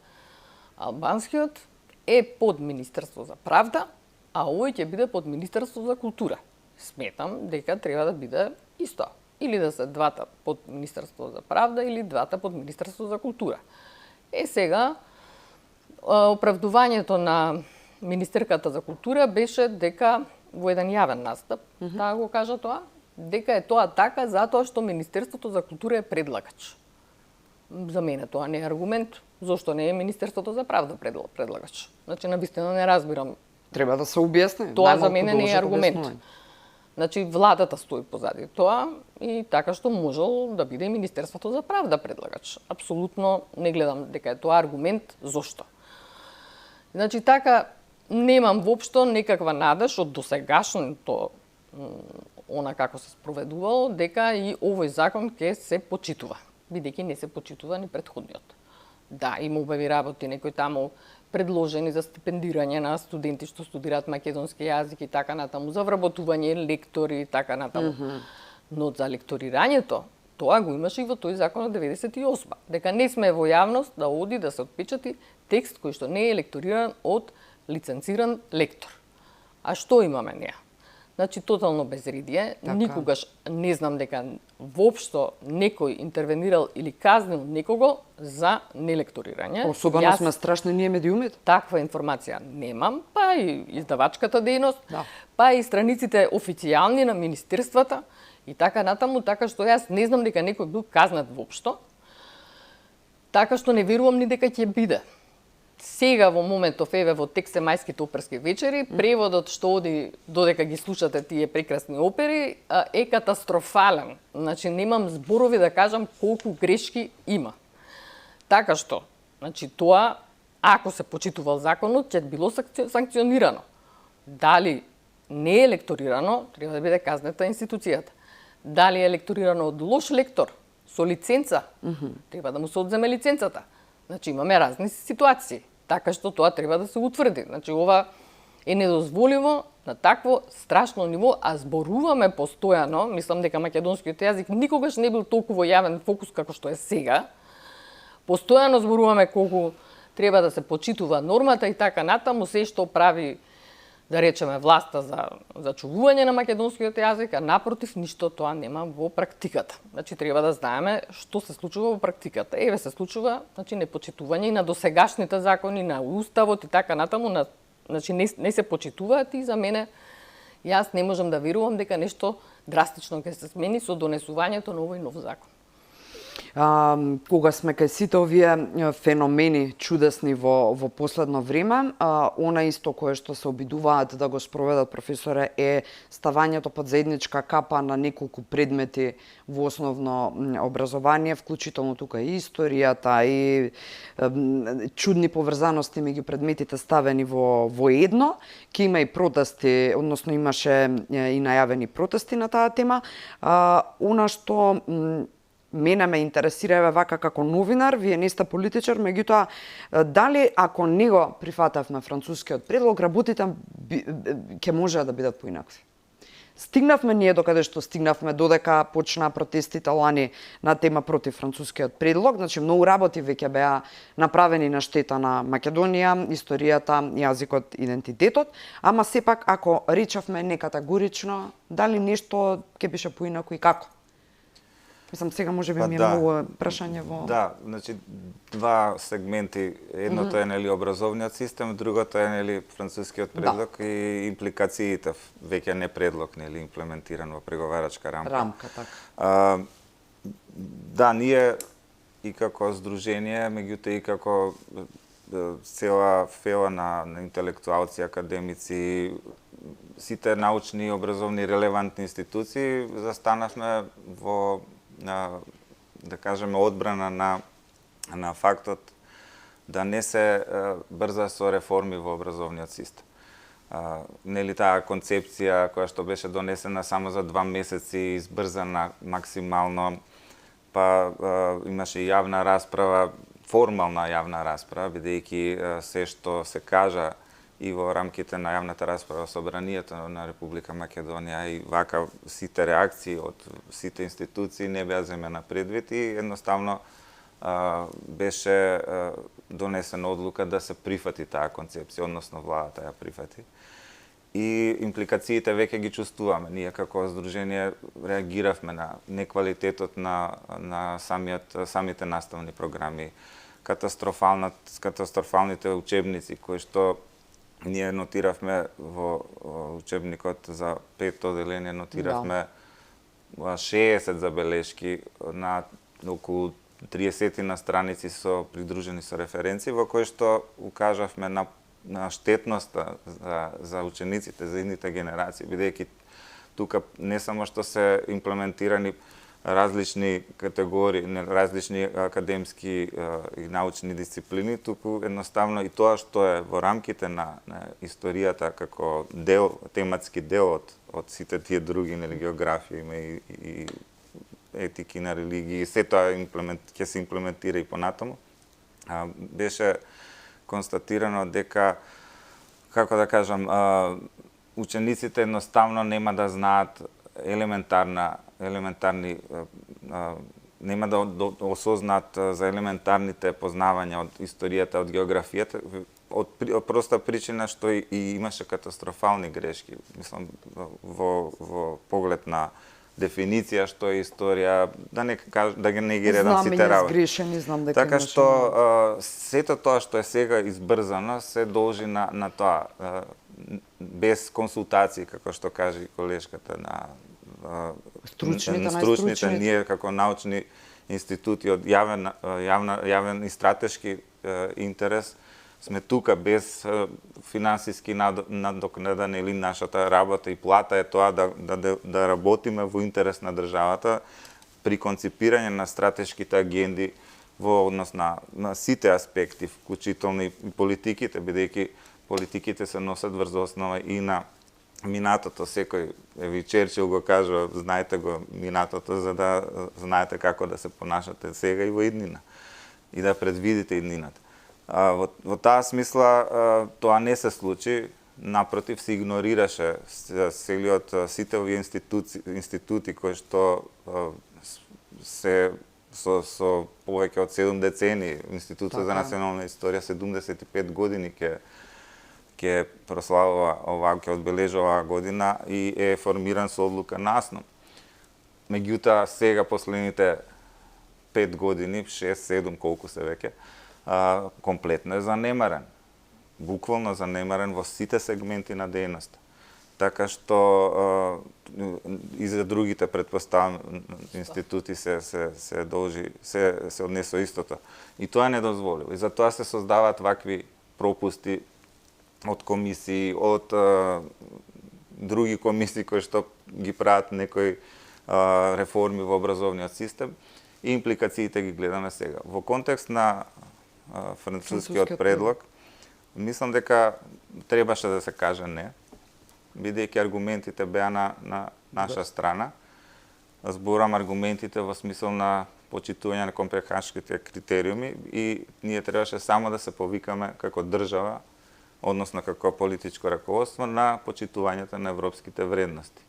албанскиот, е под Министерство за правда, а овој ќе биде под Министерство за култура. Сметам дека треба да биде исто. Или да се двата под Министерство за правда, или двата под Министерство за култура. Сега, оправдувањето на Министерката за култура беше дека во еден јавен настап, да го кажа тоа, дека е тоа така затоа што Министерството за култура е предлагач. За мене тоа не е аргумент. Зошто не е Министерството за правда предлагач? Значи, навистина не разбирам. Треба да се објасни. Тоа за мене не е должат аргумент. објаснување. Значи, владата стои позади тоа и така што можел да биде Министерството за правда предлагач. Апсолутно не гледам дека е тоа аргумент зошто. Значи, така, немам воопшто некаква надеж од досегашното она како се спроведувало, дека и овој закон ќе се почитува, бидејќи не се почитува ни претходниот. Да, има убави работи, некои таму предложени за стипендирање на студенти што студираат македонски јазик и така натаму, за вработување лектори и така натаму. Но за лекторирањето, тоа го имаше и во тој закон од 98, дека не сме во јавност да оди да се отпечати текст кој што не е лекториран од лиценциран лектор. А што имаме неа? Значи, тотално безредие. Така. Никогаш не знам дека воопшто некој интервенирал или казнил некого за нелекторирање. Особено сме страшни ние медиумите. Таква информација немам, па и издавачката дејност, Да. па и страниците официјални на министерствата и така натаму, така што јас не знам дека некој бил казнат воопшто. Така што не верувам ни дека ќе биде. Сега во моментов, еве во текст мајските оперски вечери, преводот што оди додека ги слушате тие прекрасни опери е катастрофален. Значи немам зборови да кажам колку грешки има. Така што, значи тоа ако се почитувал законот, ќе било санкционирано. Дали не е лекторирано, треба да биде казнета институцијата. Дали е лекторирано од лош лектор со лиценца, треба да му се одземе лиценцата. Значи имаме разни ситуации, така што тоа треба да се утврди. Значи ова е недозволиво на такво страшно ниво, а зборуваме постојано, мислам дека македонскиот јазик никогаш не бил толку во јавен фокус како што е сега. Постојано зборуваме колку треба да се почитува нормата и така натаму, се што прави, да речеме, власта за чувување на македонскиот јазик, а напротив, ништо тоа нема во практиката. Значи, треба да знаеме што се случува во практиката. Еве се случува, значи, непочитување и на досегашните закони, на уставот и така натаму, значи, не се почитуваат и за мене, јас не можам да верувам дека нешто драстично ќе се смени со донесувањето на овој нов закон. Кога сме кај сите овие феномени чудесни во последно време, она исто кое што се обидуваат да го спроведат, професоре, е ставањето под заедничка капа на неколку предмети во основно образование, вклучително тука и историјата, и чудни поврзаности меѓу предметите ставени во едно. Ке има и протести, односно имаше и најавени протести на таа тема. Она што мене ме интересира, еве вака како новинар, вие не сте политичар, меѓутоа, дали ако не го прифатавме францускиот предлог, работите ќе може да бидат поинакви? Стигнавме ние докаде што стигнавме, додека почнаа протестите лани на тема против францускиот предлог, значи многу работи веќе беа направени на штета на Македонија, историјата, јазикот, идентитетот, ама сепак ако речавме некатегорично, дали нешто ќе беше поинаку и како? Мислам, сега може би ми е многу прашање во... Да, значи, два сегменти. Едното е, нели, образовниот систем, другото е, нели, францускиот предлог и импликациите, веќе не предлог, нели, имплементиран во преговарачка рамка. Рамка, така. Да, ние и како здружение, меѓутоа и како цела фела на интелектуалци, академици, сите научни и образовни релевантни институции застанавме во, да кажеме, одбрана на фактот да не се брза со реформи во образовниот систем. Нели таа концепција која што беше донесена само за 2 месеци, избрзана максимално, па имаше и јавна расправа, формална јавна расправа, бидејќи се што се кажа и во рамките на јавната расправа со Собранието на Република Македонија и вака сите реакции од сите институции не беа земена предвид и едноставно беше донесена одлука да се прифати таа концепција, односно владата ја прифати. И импликациите веќе ги чувствуваме. Ние како здружение реагиравме на неквалитетот на самите наставни програми, катастрофалните учебници кои што ние нотиравме во учебникот за 5-то одделение, нотиравме 60 забелешки на околу 30 на страници со придружени со референции, во кои што укажавме на штетноста за учениците, за идните генерации, бидејќи тука не само што се имплементирани различни категории, различни академски и научни дисциплини, туку едноставно и тоа што е во рамките на историјата како дел, тематски дел од сите тие други, нели, географија, има и етики на религии, се тоа ќе се имплементира и понатаму. Беше констатирано дека, како да кажам, учениците едноставно нема да знаат нема да осознаат за елементарните познавања од историјата, од географијата, од проста причина што и имаше катастрофални грешки, мислам, во поглед на дефиниција што е историја, да не ги редам сите работи. Сгрешени, знам дека така што сето тоа што е сега избрзано се должи на тоа, без консултации, како што кажи колешката, на стручните, ние како научни институти од јавен и стратешки интерес сме тука без финансиски надокнадане, или нашата работа и плата е тоа да работиме во интерес на државата при конципирање на стратешките агенди во однос на сите аспекти, вклучително и политиките, бидејќи политиките се носат врз основа и на минатото. Секој, еви Черчил го кажува, знаете го минатото за да знаете како да се понашате сега и во иднина и да предвидите иднината. Во таа смисла тоа не се случи, напротив се игнорираше сите овие институти кои што се со повеќе од 7 децени, Институтот за национална историја 75 години ќе прославува ќе одбележува оваа година и е формиран со одлука на АСНО. Меѓутоа сега последните 5 години, 6-7 колку се веќе, комплетно е занемарен. Буквално занемарен во сите сегменти на дејноста. Така што и за другите претпоставам институти се однесува истото. И тоа е недозволиво. И затоа се создаваат вакви пропусти од комисии, од други комисии кои што ги прават некои реформи во образовниот систем и импликациите ги гледаме сега. Во контекст на францускиот предлог, мислам дека требаше да се каже не, бидејќи аргументите беа на наша страна. Зборам аргументите во смисол на почитување на копенхашките критериуми и ние требаше само да се повикаме како држава, односно како политичко раководство, на почитувањето на европските вредности.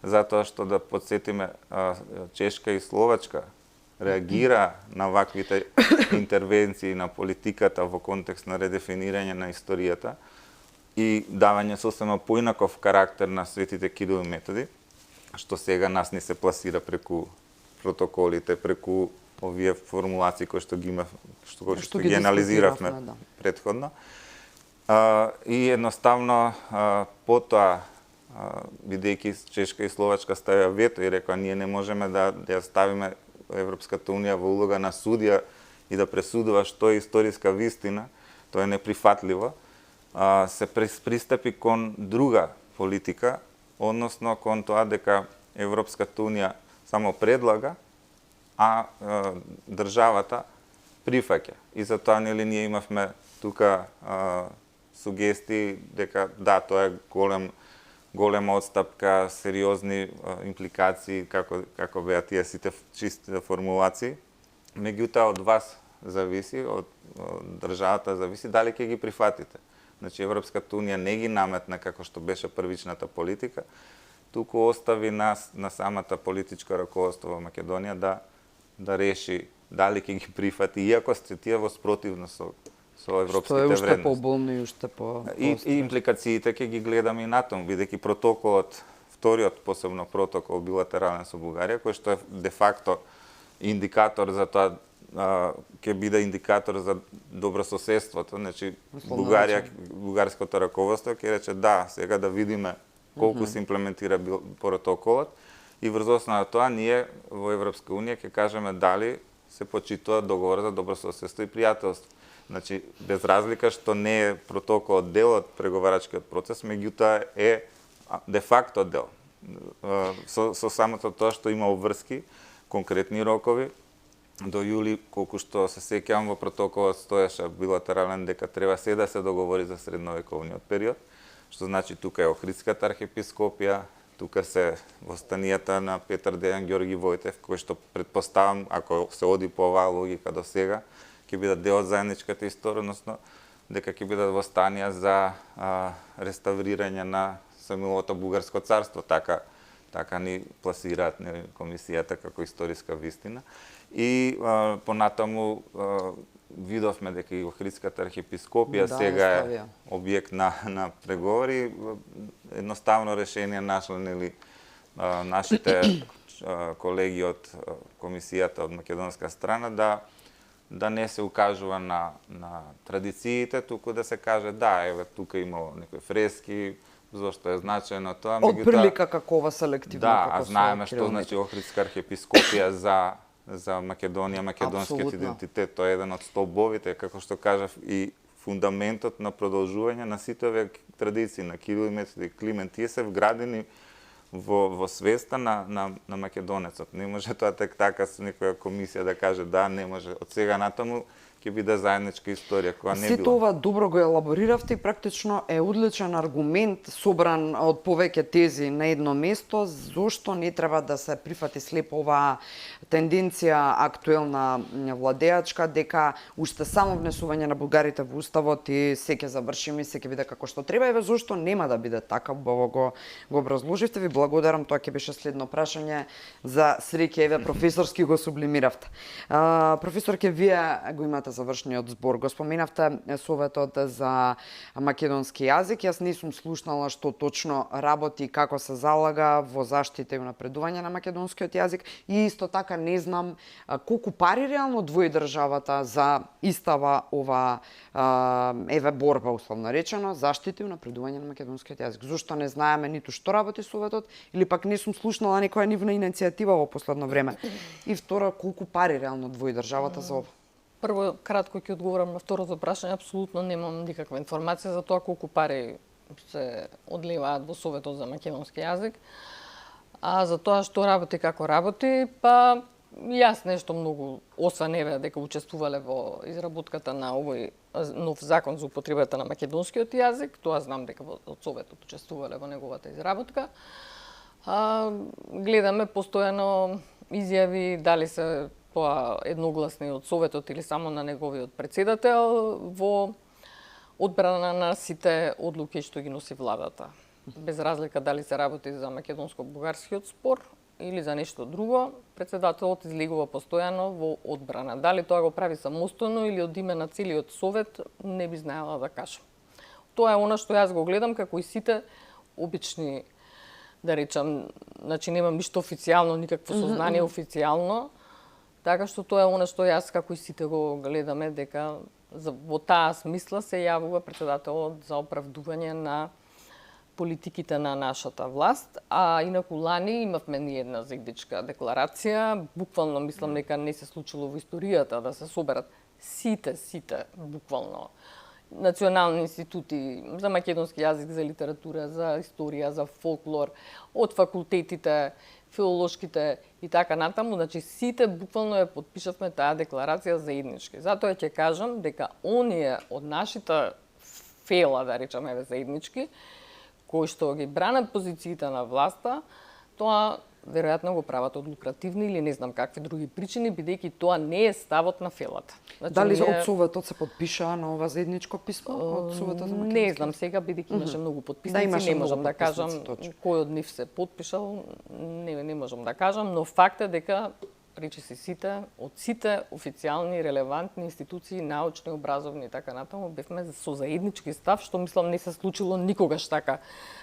Затоа што да подсетиме, Чешка и Словачка реагира на ваквите интервенции на политиката во контекст на редефинирање на историјата и давање сосема поинаков карактер на светите Кирил и Методи, што сега нас не се пласира преку протоколите, преку овие формулации кои што ги анализиравме претходно. И едноставно потоа, бидејќи Чешка и Словачка ставија вето и рекоа ние не можеме да ја ставиме Европската унија во улога на судија и да пресудува што е историска вистина, тоа е неприфатливо, се пристапи кон друга политика, односно кон тоа дека Европската унија само предлага, а државата прифаќа. И затоа нели ние имавме тука сугестии дека да, тоа е голема одстапка, сериозни импликации, како беа тие сите чисти формулации. Меѓутоа од вас зависи, од државата зависи дали ќе ги прифатите. Значи Европската унија не ги наметна како што беше првичната политика, туку остави на самата политичко раководство во Македонија да реши дали ќе ги прифати, иако сте тие во спротивност со европските вредности. Што е уште поболно и уште по... И импликациите ќе ги гледаме и натаму, бидејќи протоколот, вториот посебно протокол билатерален со Бугарија, кој што е де факто индикатор за тоа ќе биде индикатор за добрососедството. Значи Условно бугарското раководство ќе рече да, сега да видиме колку се имплементира протоколот и врз основа на тоа ние во Европска унија ќе кажеме дали се почитува договор за добрососедство и пријателство. Значи без разлика што не е протоколот дел од преговарачкиот процес, меѓутоа е де факто дел. Со самото тоа што има обврски, конкретни рокови, до јули, колку што се сеќавам во протоколот стоеше билатерален дека треба се да се договори за средновековниот период, што значи тука е Охридската архиепископија, тука се востанијата на Петар Дејан Ѓорги Војтев, кој што предпоставам, ако се оди по оваа логика до сега, ќе бидат дел од заедничката историја, односно дека ќе бидат востанија за реставрирање на самилото Бугарско царство, така ни пласираат комисијата како историска вистина. И понатаму видовме дека и Охридската архиепископија сега е објект на преговори. Едноставно решение нашле нашите колеги од комисијата од македонска страна да не се укажува на традициите, туку да се каже да, еве тука имало некои фрески, зошто е значајно тоа. Од прилика какова селективна, да, а знаеме што значи Охридска архиепископија за Македонија, македонскиот идентитет, тоа е еден од столбовите, како што кажав, и фундаментот на продолжување на сите овие традиции на Кирил и Методи и Климент. Тие се вградени во свеста на македонецот. Не може тоа така со некоја комисија да каже да, не може. Од сега натаму ќе биде заедничка историја, која не била. Сето ова добро го елабориравте и практично е одличен аргумент собран од повеќе тези на едно место, зошто не треба да се прифати слепо оваа тенденција актуелна владеачка, дека уште само внесување на бугарите во уставот и се ќе завршиме, се ќе биде како што треба. Еве зошто нема да биде така, убаво го образложивте. Ви благодарам, тоа ќе беше следно прашање за среќа, еве професорски го сублимиравте. Професорке, вие го имате завршниот збор. Го споменавте Советот за македонски јазик. Јас не сум слушнала што точно работи и како се залага во заштита и унапредување на македонскиот јазик и исто така не знам колку пари реално двои државата за истава ова еве борба условно речено, заштита и унапредување на македонскиот јазик. Зошто не знаеме ниту што работи Советот или пак не сум слушнала некоја нивна иницијатива во последно време. И второ, колку пари реално двои државата за ова? Прво, кратко ќе одговорам на второто прашање. Апсолутно немам никаква информација за тоа колку пари се одливаат во Советот за македонски јазик. А за тоа што работи, како работи, па јас нешто многу, освен еве дека учествувале во изработката на овој нов закон за употребата на македонскиот јазик, тоа знам дека од Советот учествувале во неговата изработка. Гледаме постојано изјави дали се тоа едногласни од Советот или само на неговиот председател во одбрана на сите одлуки што ги носи владата. Без разлика дали се работи за македонско-бугарскиот спор или за нешто друго, председателот излегува постојано во одбрана. Дали тоа го прави самостојно или од име на целиот совет, не би знаела да кажам. Тоа е она што јас го гледам како и сите обични, да речам, значи немам ништо официјално, никакво сознание официјално. Така што тоа е она што јас како и сите го гледаме дека во таа смисла се јавува председателот за оправдување на политиките на нашата власт, а инаку лани имавме ние една заедничка декларација, буквално мислам дека не се случило во историјата да се соберат сите буквално национални институти за македонски јазик, за литература, за историја, за фолклор, од факултетите, филолошките и така натаму, значи сите буквално ја потпишавме таа декларација заеднички. Затоа ќе кажам дека оние од нашите фела, да речеме заеднички, кои што ги бранат позициите на власта, тоа веројатно го прават од лукративни или не знам какви други причини, бидејќи тоа не е ставот на фелата. Значи, дали од Советот се потпишаа на ова заедничко писмо? Од Советот за македонски? Не знам сега, бидејќи имаше многу потписници, не можам да кажам кој од нив се потпишал, не можам да кажам, но факт е дека пречиси сите, од сите официјални, релевантни институции, научни, образовни и така натаму, бевме со заеднички став, што мислам не се случило никогаш така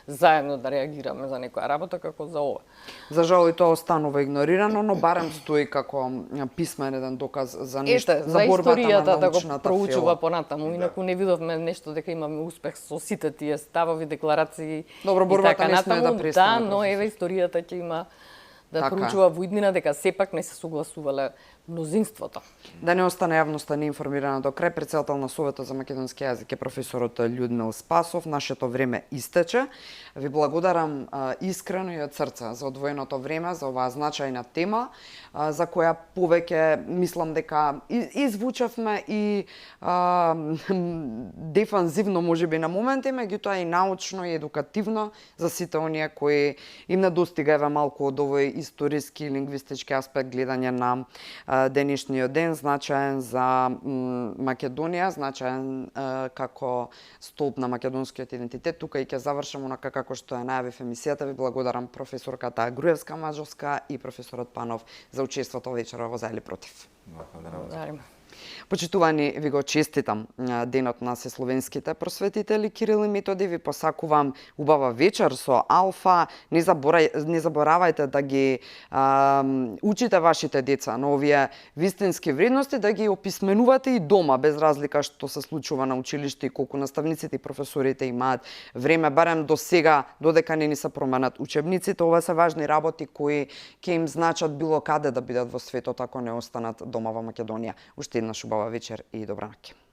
заедно да реагираме за некоја работа како за ова. За жал и тоа останува игнорирано, но барем стои како писмен еден доказ за нешто, Ете, за борбата на историјата да го научната проучува фила. понатаму, инаку не видовме нешто дека имаме успех со сите тие ставови, декларации Добро, и борбата така не смее натаму. да престане, Да, но професор. еве историјата ќе има да Така. проучува во иднина дека сепак не се согласувале мнозинството. Да не остане јавноста неинформирана до крај, председател на Советот за македонски јазик е професорот Људмил Спасов. Нашето време истече. Ви благодарам искрено и од срце за одвоеното време, за оваа значајна тема, за која повеќе мислам дека извучавме и дефанзивно можеби на моменти, меѓутоа и научно и едукативно за сите оние кои им недостига еве малку од овој историски и лингвистички аспект гледање на денешниот ден, значаен за Македонија, значаен како столб на македонскиот идентитет. Тука и ќе завршам онака како што ја најавив емисијата. Ви благодарам професорката Груевска-Мажовска и професорот Панов за учеството вечера во За или против. Благодарам. Почитувани, ви го честитам денот на сесловенските просветители Кирил и Методи. Ви посакувам убава вечер со Алфа. Не заборавајте да ги учите вашите деца на овие вистински вредности, да ги описменувате и дома, без разлика што се случува на училиште и колку наставниците и професорите имаат време, барем до сега, додека не ни се променат учебниците. Ова се важни работи кои ќе им значат било каде да бидат во светот ако не останат дома во Македонија. Уште еднаш убава вечер и добра ноќ.